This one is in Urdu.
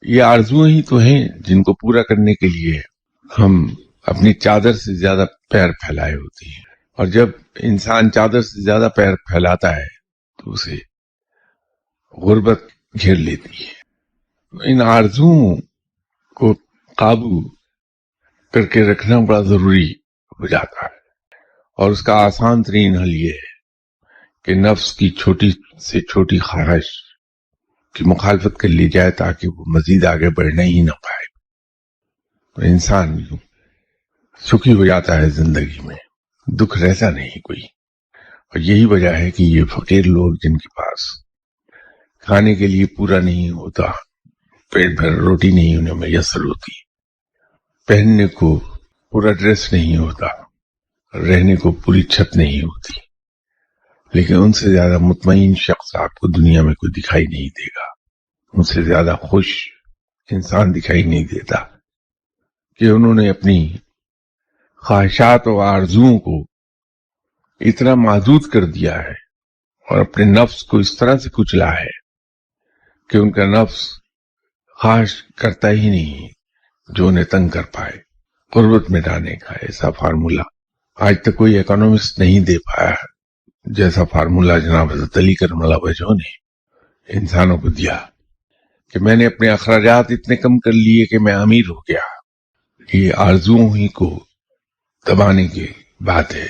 یہ آرزویں ہی تو ہیں جن کو پورا کرنے کے لیے ہم اپنی چادر سے زیادہ پیر پھیلائے ہوتے ہیں، اور جب انسان چادر سے زیادہ پیر پھیلاتا ہے تو اسے غربت گھیر لیتی ہے۔ ان آرزوؤں کو قابو کر کے رکھنا بڑا ضروری ہو جاتا ہے، اور اس کا آسان ترین حل یہ ہے کہ نفس کی چھوٹی سے چھوٹی خواہش کی مخالفت کر لی جائے تاکہ وہ مزید آگے بڑھنا ہی نہ پائے۔ تو انسان سکھی ہو جاتا ہے زندگی میں، دکھ رہتا نہیں کوئی۔ اور یہی وجہ ہے کہ یہ فقیر لوگ جن کے پاس کھانے کے لیے پورا نہیں ہوتا، پیٹ بھر روٹی نہیں انہیں میسر ہوتی، پہننے کو پورا ڈریس نہیں ہوتا، رہنے کو پوری چھت نہیں ہوتی، لیکن ان سے زیادہ مطمئن شخص آپ کو دنیا میں کوئی دکھائی نہیں دے گا، ان سے زیادہ خوش انسان دکھائی نہیں دیتا، کہ انہوں نے اپنی خواہشات و آرزوؤں کو اتنا محدود کر دیا ہے اور اپنے نفس کو اس طرح سے کچلا ہے کہ ان کا نفس خواہش کرتا ہی نہیں جو انہیں تنگ کر پائے۔ غربت مٹانے کا ایسا فارمولا آج تک کوئی اکانومسٹ نہیں دے پایا ہے جیسا فارمولا جناب حضرت علی کرم اللہ وجہہ نے انسانوں کو دیا، کہ میں نے اپنے اخراجات اتنے کم کر لیے کہ میں امیر ہو گیا۔ یہ آرزوؤں ہی کو دبانے کی بات ہے۔